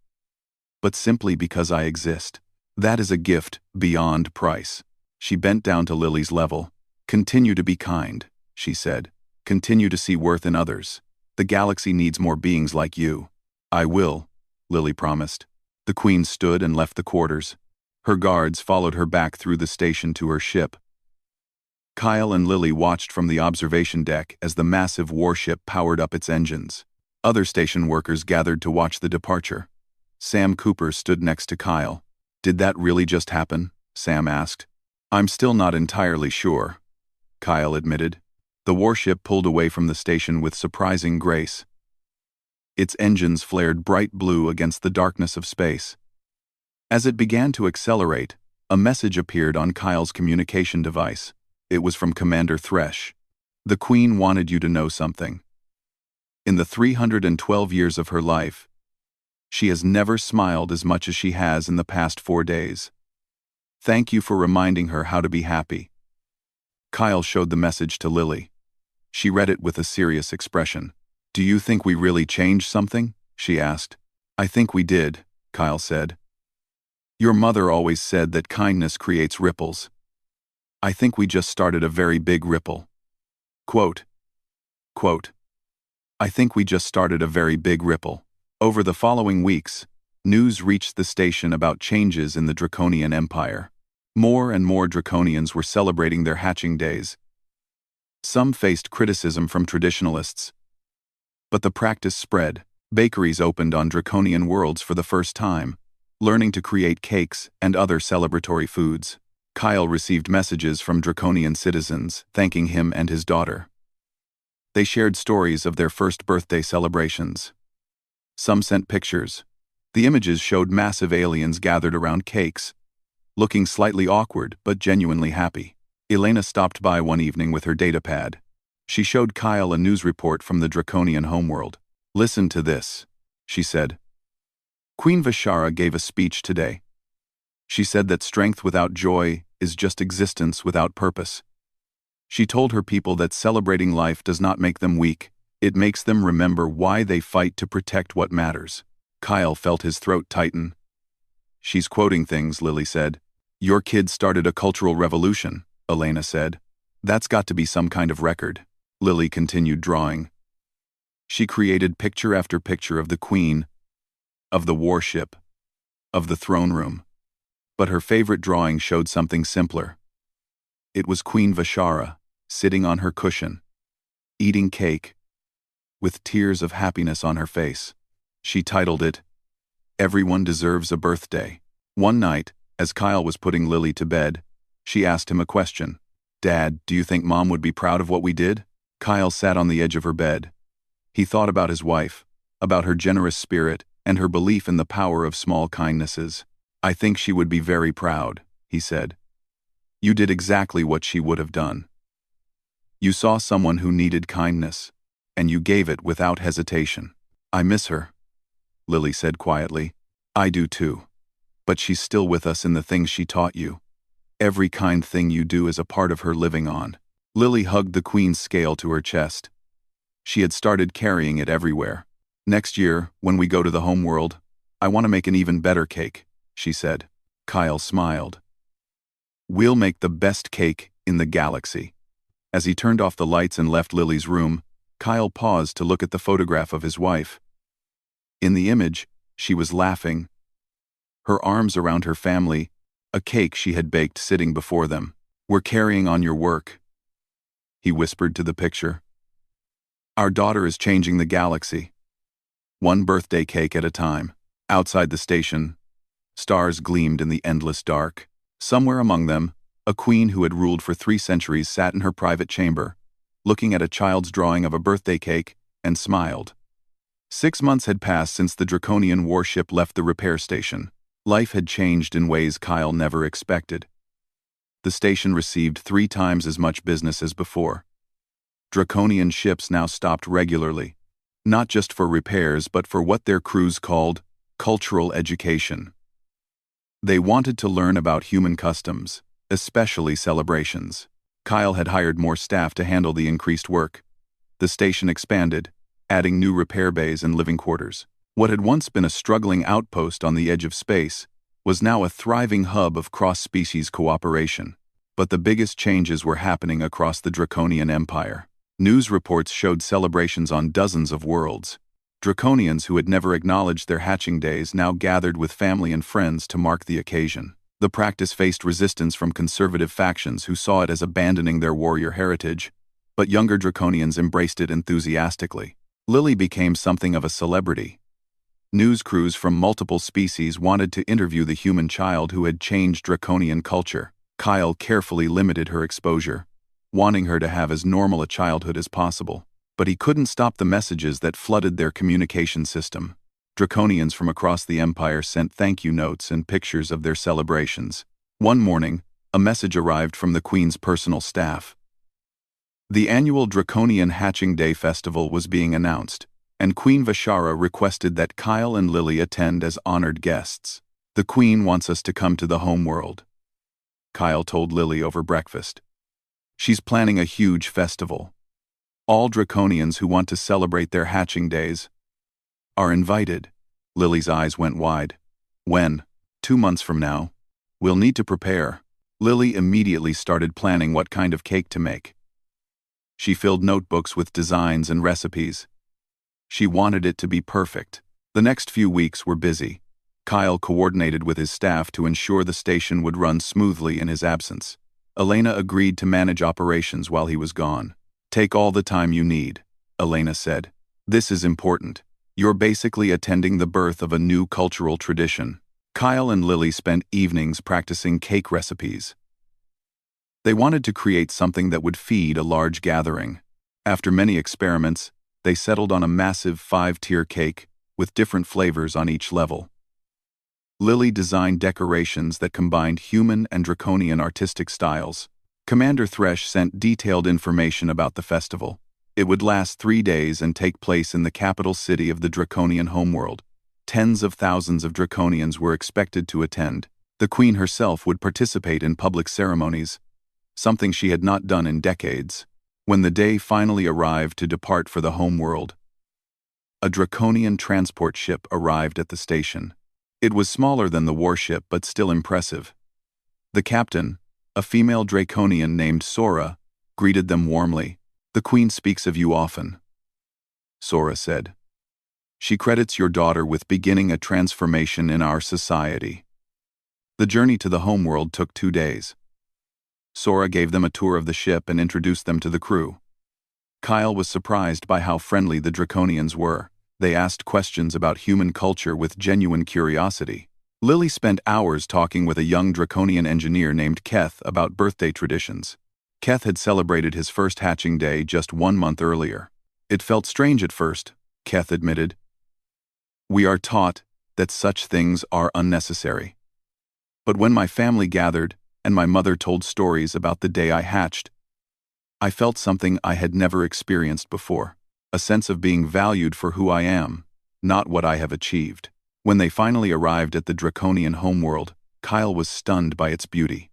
[SPEAKER 1] but simply because I exist. That is a gift beyond price. She bent down to Lily's level. Continue to be kind, she said. Continue to see worth in others. The galaxy needs more beings like you. I will, Lily promised. The Queen stood and left the quarters. Her guards followed her back through the station to her ship. Kyle and Lily watched from the observation deck as the massive warship powered up its engines. Other station workers gathered to watch the departure. Sam Cooper stood next to Kyle. Did that really just happen? Sam asked. I'm still not entirely sure, Kyle admitted. The warship pulled away from the station with surprising grace. Its engines flared bright blue against the darkness of space. As it began to accelerate, a message appeared on Kyle's communication device. It was from Commander Thresh. "The Queen wanted you to know something. In the 312 years of her life, she has never smiled as much as she has in the past 4 days. Thank you for reminding her how to be happy." Kyle showed the message to Lily. She read it with a serious expression. "Do you think we really changed something?" she asked. "I think we did," Kyle said. "Your mother always said that kindness creates ripples. I think we just started a very big ripple." Quote, quote, "I think we just started a very big ripple." Over the following weeks, news reached the station about changes in the Draconian Empire. More and more Draconians were celebrating their hatching days. Some faced criticism from traditionalists, but the practice spread. Bakeries opened on Draconian worlds for the first time, learning to create cakes and other celebratory foods. Kyle received messages from Draconian citizens thanking him and his daughter. They shared stories of their first birthday celebrations. Some sent pictures. The images showed massive aliens gathered around cakes, looking slightly awkward but genuinely happy. Elena stopped by one evening with her datapad. She showed Kyle a news report from the Draconian homeworld. "Listen to this," she said. "Queen Vishara gave a speech today. She said that strength without joy is just existence without purpose. She told her people that celebrating life does not make them weak, it makes them remember why they fight to protect what matters." Kyle felt his throat tighten. "She's quoting things," Lily said. "Your kid started a cultural revolution," Elena said. "That's got to be some kind of record." Lily continued drawing. She created picture after picture of the Queen, of the warship, of the throne room. But her favorite drawing showed something simpler. It was Queen Vishara, sitting on her cushion, eating cake, with tears of happiness on her face. She titled it, "Everyone Deserves a Birthday." One night, as Kyle was putting Lily to bed, she asked him a question. "Dad, do you think Mom would be proud of what we did?" Kyle sat on the edge of her bed. He thought about his wife, about her generous spirit, and her belief in the power of small kindnesses. "I think she would be very proud," he said. "You did exactly what she would have done. You saw someone who needed kindness, and you gave it without hesitation." "I miss her," Lily said quietly. "I do too. But she's still with us in the things she taught you. Every kind thing you do is a part of her living on." Lily hugged the Queen's scale to her chest. She had started carrying it everywhere. "Next year, when we go to the homeworld, I want to make an even better cake," she said. Kyle smiled. "We'll make the best cake in the galaxy." As he turned off the lights and left Lily's room, Kyle paused to look at the photograph of his wife. In the image, she was laughing, her arms around her family, a cake she had baked sitting before them. "We're carrying on your work," he whispered to the picture. "Our daughter is changing the galaxy. One birthday cake at a time." Outside the station, stars gleamed in the endless dark. Somewhere among them, a queen who had ruled for 3 centuries sat in her private chamber, looking at a child's drawing of a birthday cake, and smiled. 6 months had passed since the Draconian warship left the repair station. Life had changed in ways Kyle never expected. The station received 3 times as much business as before. Draconian ships now stopped regularly, not just for repairs but for what their crews called cultural education. They wanted to learn about human customs, especially celebrations. Kyle had hired more staff to handle the increased work. The station expanded, adding new repair bays and living quarters. What had once been a struggling outpost on the edge of space was now a thriving hub of cross-species cooperation. But the biggest changes were happening across the Draconian Empire. News reports showed celebrations on dozens of worlds. Draconians who had never acknowledged their hatching days now gathered with family and friends to mark the occasion. The practice faced resistance from conservative factions who saw it as abandoning their warrior heritage, but younger Draconians embraced it enthusiastically. Lily became something of a celebrity. News crews from multiple species wanted to interview the human child who had changed Draconian culture. Kyle carefully limited her exposure. wanting her to have as normal a childhood as possible. But he couldn't stop the messages that flooded their communication system. Draconians from across the empire sent thank you notes and pictures of their celebrations. One morning, a message arrived from the Queen's personal staff. The annual Draconian Hatching Day Festival was being announced, and Queen Vashara requested that Kyle and Lily attend as honored guests. "The Queen wants us to come to the homeworld," Kyle told Lily over breakfast. "She's planning a huge festival. All Draconians who want to celebrate their hatching days are invited." Lily's eyes went wide. "When?" "2 months from now. We'll need to prepare." Lily immediately started planning what kind of cake to make. She filled notebooks with designs and recipes. She wanted it to be perfect. The next few weeks were busy. Kyle coordinated with his staff to ensure the station would run smoothly in his absence. Elena agreed to manage operations while he was gone. "Take all the time you need," Elena said. "This is important. You're basically attending the birth of a new cultural tradition." Kyle and Lily spent evenings practicing cake recipes. They wanted to create something that would feed a large gathering. After many experiments, they settled on a massive 5-tier cake with different flavors on each level. Lily designed decorations that combined human and draconian artistic styles. Commander Thresh sent detailed information about the festival. It would last 3 days and take place in the capital city of the Draconian homeworld. Tens of thousands of Draconians were expected to attend. The Queen herself would participate in public ceremonies, something she had not done in decades. When the day finally arrived to depart for the homeworld, a Draconian transport ship arrived at the station. It was smaller than the warship but still impressive. The captain, a female Draconian named Sora, greeted them warmly. "The Queen speaks of you often," Sora said. "She credits your daughter with beginning a transformation in our society." The journey to the homeworld took 2 days. Sora gave them a tour of the ship and introduced them to the crew. Kyle was surprised by how friendly the Draconians were. They asked questions about human culture with genuine curiosity. Lily spent hours talking with a young Draconian engineer named Keth about birthday traditions. Keth had celebrated his first hatching day just 1 month earlier. "It felt strange at first," Keth admitted. "We are taught that such things are unnecessary. But when my family gathered and my mother told stories about the day I hatched, I felt something I had never experienced before, a sense of being valued for who I am, not what I have achieved." When they finally arrived at the Draconian homeworld, Kyle was stunned by its beauty.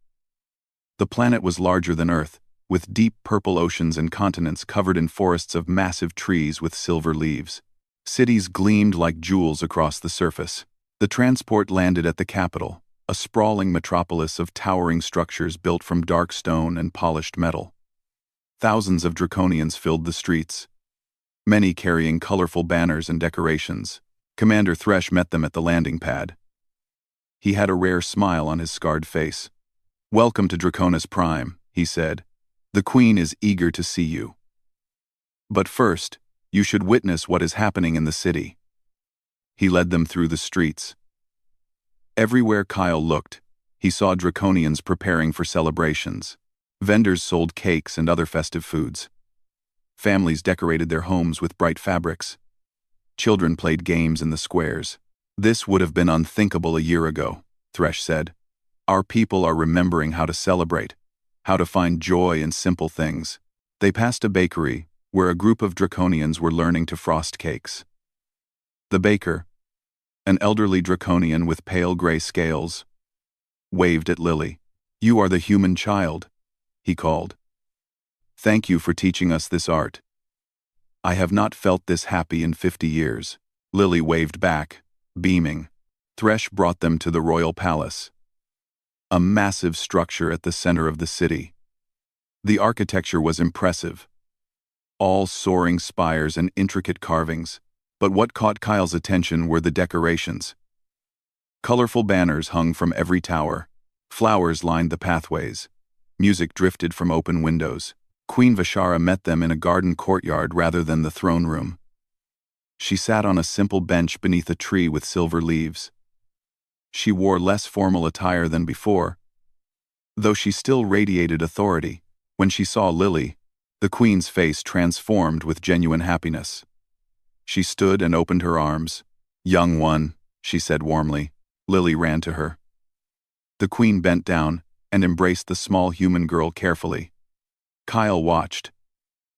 [SPEAKER 1] The planet was larger than Earth, with deep purple oceans and continents covered in forests of massive trees with silver leaves. Cities gleamed like jewels across the surface. The transport landed at the capital, a sprawling metropolis of towering structures built from dark stone and polished metal. Thousands of Draconians filled the streets, many carrying colorful banners and decorations. Commander Thresh met them at the landing pad. He had a rare smile on his scarred face. "Welcome to Draconis Prime," he said. "The Queen is eager to see you. But first, you should witness what is happening in the city." He led them through the streets. Everywhere Kyle looked, he saw Draconians preparing for celebrations. Vendors sold cakes and other festive foods. Families decorated their homes with bright fabrics. Children played games in the squares. "This would have been unthinkable a year ago," Thresh said. "Our people are remembering how to celebrate, how to find joy in simple things." They passed a bakery, where a group of Draconians were learning to frost cakes. The baker, an elderly Draconian with pale gray scales, waved at Lily. "You are the human child," he called. "Thank you for teaching us this art. I have not felt this happy in 50 years. Lily waved back, beaming. Thresh brought them to the royal palace, a massive structure at the center of the city. The architecture was impressive, all soaring spires and intricate carvings, but what caught Kyle's attention were the decorations. Colorful banners hung from every tower, flowers lined the pathways, music drifted from open windows. Queen Vashara met them in a garden courtyard rather than the throne room. She sat on a simple bench beneath a tree with silver leaves. She wore less formal attire than before, though she still radiated authority. When she saw Lily, the queen's face transformed with genuine happiness. She stood and opened her arms. "Young one," she said warmly. Lily ran to her. The queen bent down and embraced the small human girl carefully. Kyle watched,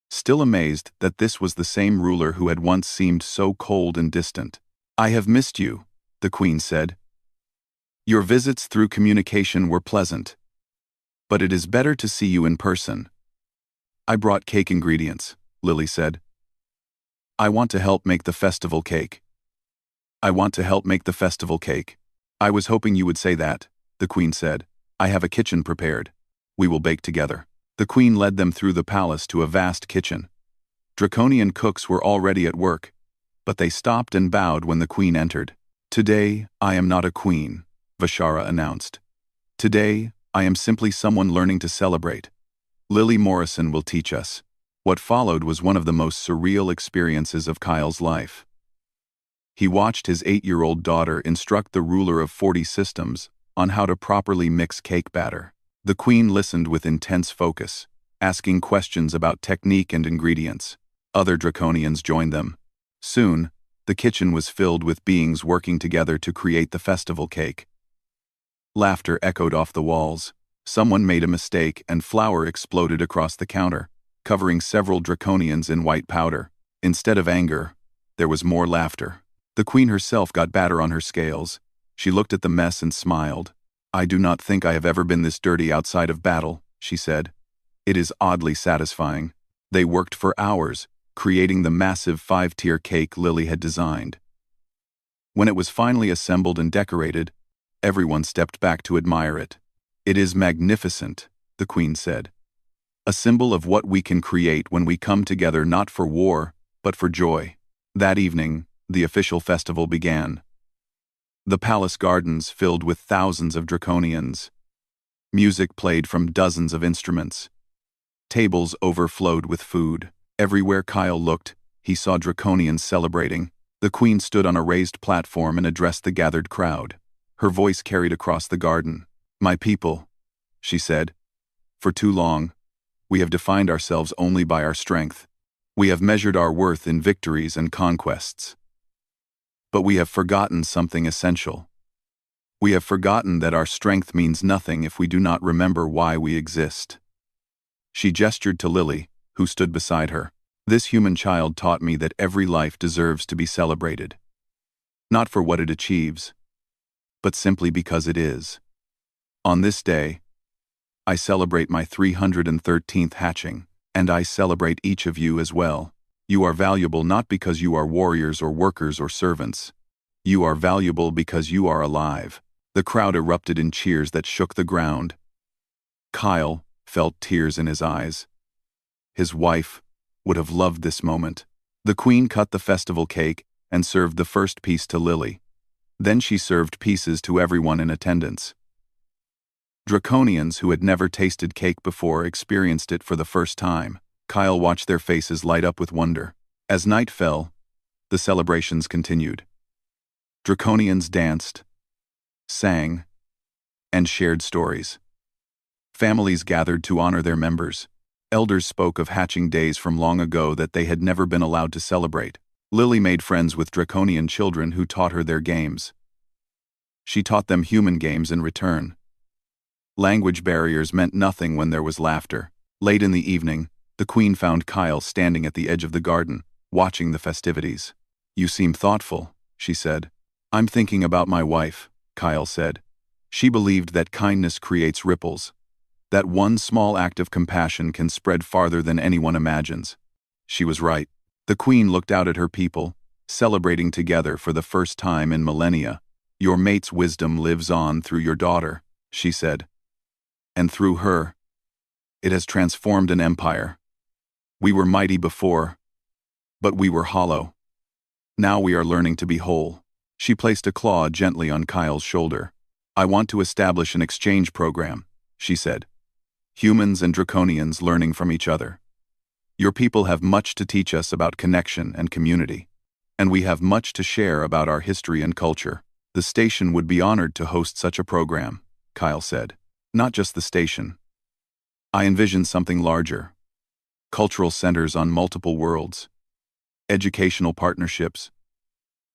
[SPEAKER 1] still amazed that this was the same ruler who had once seemed so cold and distant. "I have missed you," the queen said. "Your visits through communication were pleasant. But it is better to see you in person." "I brought cake ingredients," Lily said. "I want to help make the festival cake." "I want to help make the festival cake." "I was hoping you would say that," the queen said. "I have a kitchen prepared. We will bake together." The queen led them through the palace to a vast kitchen. Draconian cooks were already at work, but they stopped and bowed when the queen entered. "Today, I am not a queen," Vashara announced. "Today, I am simply someone learning to celebrate. Lily Morrison will teach us." What followed was one of the most surreal experiences of Kyle's life. He watched his 8-year-old daughter instruct the ruler of 40 systems on how to properly mix cake batter. The queen listened with intense focus, asking questions about technique and ingredients. Other Draconians joined them. Soon, the kitchen was filled with beings working together to create the festival cake. Laughter echoed off the walls. Someone made a mistake and flour exploded across the counter, covering several Draconians in white powder. Instead of anger, there was more laughter. The queen herself got batter on her scales. She looked at the mess and smiled. "I do not think I have ever been this dirty outside of battle," she said. "It is oddly satisfying." They worked for hours, creating the massive 5-tier cake Lily had designed. When it was finally assembled and decorated, everyone stepped back to admire it. "It is magnificent," the queen said. "A symbol of what we can create when we come together not for war, but for joy." That evening, the official festival began. The palace gardens filled with thousands of Draconians. Music played from dozens of instruments. Tables overflowed with food. Everywhere Kyle looked, he saw Draconians celebrating. The queen stood on a raised platform and addressed the gathered crowd. Her voice carried across the garden. "My people," she said, "for too long, we have defined ourselves only by our strength. We have measured our worth in victories and conquests. But we have forgotten something essential. We have forgotten that our strength means nothing if we do not remember why we exist." She gestured to Lily, who stood beside her. "This human child taught me that every life deserves to be celebrated. Not for what it achieves, but simply because it is. On this day, I celebrate my 313th hatching, and I celebrate each of you as well. You are valuable not because you are warriors or workers or servants. You are valuable because you are alive." The crowd erupted in cheers that shook the ground. Kyle felt tears in his eyes. His wife would have loved this moment. The queen cut the festival cake and served the first piece to Lily. Then she served pieces to everyone in attendance. Draconians who had never tasted cake before experienced it for the first time. Kyle watched their faces light up with wonder. As night fell, the celebrations continued. Draconians danced, sang, and shared stories. Families gathered to honor their members. Elders spoke of hatching days from long ago that they had never been allowed to celebrate. Lily made friends with Draconian children who taught her their games. She taught them human games in return. Language barriers meant nothing when there was laughter. Late in the evening, the queen found Kyle standing at the edge of the garden, watching the festivities. "You seem thoughtful," she said. "I'm thinking about my wife," Kyle said. "She believed that kindness creates ripples, that one small act of compassion can spread farther than anyone imagines." She was right. The queen looked out at her people, celebrating together for the first time in millennia. "Your mate's wisdom lives on through your daughter," she said. "And through her, it has transformed an empire. We were mighty before, but we were hollow. Now we are learning to be whole." She placed a claw gently on Kyle's shoulder. "I want to establish an exchange program," she said. "Humans and Draconians learning from each other. Your people have much to teach us about connection and community, and we have much to share about our history and culture." "The station would be honored to host such a program," Kyle said. "Not just the station, I envisioned something larger. Cultural centers on multiple worlds. Educational partnerships.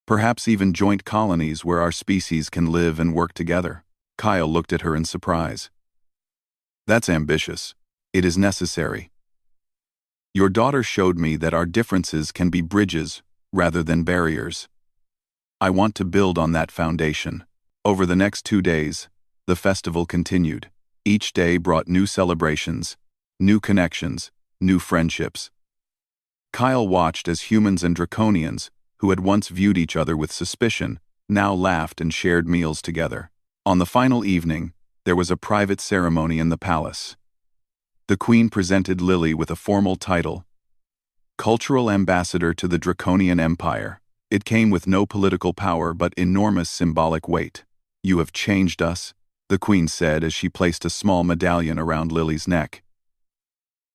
[SPEAKER 1] Perhaps even joint colonies where our species can live and work together. Kyle looked at her in surprise. That's ambitious. It is necessary. Your daughter showed me that our differences can be bridges rather than barriers. I want to build on that foundation. Over the next 2 days, the festival continued. Each day brought new celebrations, new connections, new friendships. Kyle watched as humans and draconians, who had once viewed each other with suspicion, now laughed and shared meals together. On the final evening, there was a private ceremony in the palace. The queen presented Lily with a formal title, Cultural Ambassador to the Draconian Empire. It came with no political power but enormous symbolic weight. You have changed us, the queen said as she placed a small medallion around Lily's neck.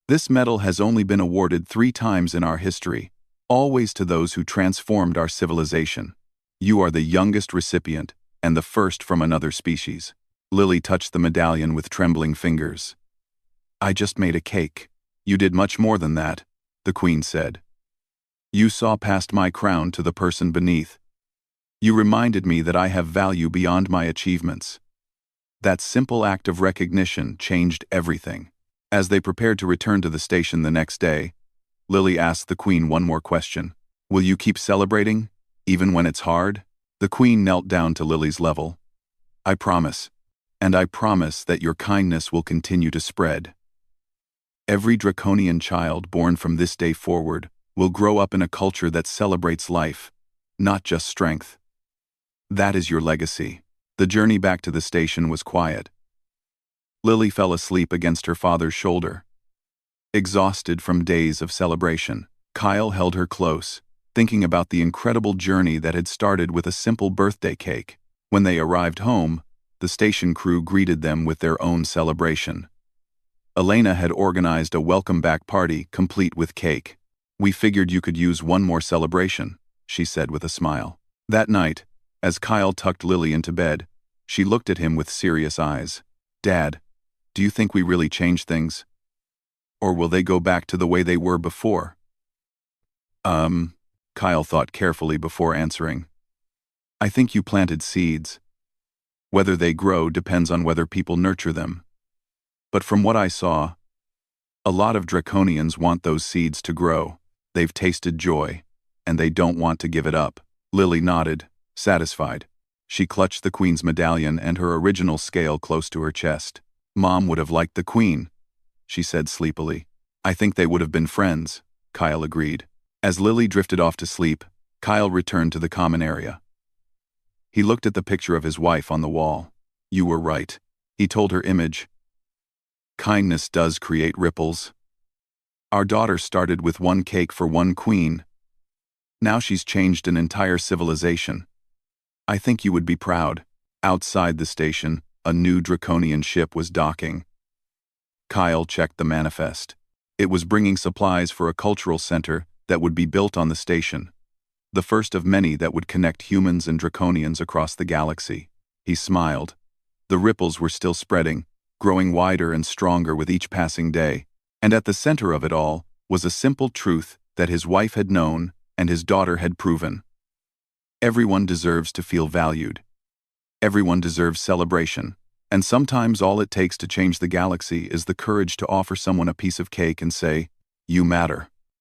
[SPEAKER 1] This medal has only been awarded 3 times in our history, always to those who transformed our civilization. You are the youngest recipient and the first from another species. Lily touched the medallion with trembling fingers. I just made a cake. You did much more than that, the queen said. You saw past my crown to the person beneath. You reminded me that I have value beyond my achievements. That simple act of recognition changed everything. As they prepared to return to the station the next day, Lily asked the queen one more question. Will you keep celebrating, even when it's hard? The queen knelt down to Lily's level. I promise. And I promise that your kindness will continue to spread. Every draconian child born from this day forward will grow up in a culture that celebrates life, not just strength. That is your legacy. The journey back to the station was quiet. Lily fell asleep against her father's shoulder. Exhausted from days of celebration, Kyle held her close, thinking about the incredible journey that had started with a simple birthday cake. When they arrived home, the station crew greeted them with their own celebration. Elena had organized a welcome-back party complete with cake. We figured you could use one more celebration, she said with a smile. That night, as Kyle tucked Lily into bed, she looked at him with serious eyes. Dad, do you think we really changed things? Or will they go back to the way they were before? Kyle thought carefully before answering. I think you planted seeds. Whether they grow depends on whether people nurture them. But from what I saw, a lot of draconians want those seeds to grow. They've tasted joy, and they don't want to give it up. Lily nodded, satisfied. She clutched the queen's medallion and her original scale close to her chest. Mom would have liked the queen, she said sleepily. I think they would have been friends, Kyle agreed. As Lily drifted off to sleep, Kyle returned to the common area. He looked at the picture of his wife on the wall. You were right, he told her image. Kindness does create ripples. Our daughter started with one cake for one queen. Now she's changed an entire civilization. I think you would be proud. Outside the station, a new draconian ship was docking. Kyle checked the manifest. It was bringing supplies for a cultural center that would be built on the station, the first of many that would connect humans and draconians across the galaxy. He smiled. The ripples were still spreading, growing wider and stronger with each passing day, and at the center of it all was a simple truth that his wife had known and his daughter had proven. Everyone deserves to feel valued. Everyone deserves celebration, and sometimes all it takes to change the galaxy is the courage to offer someone a piece of cake and say, "You matter."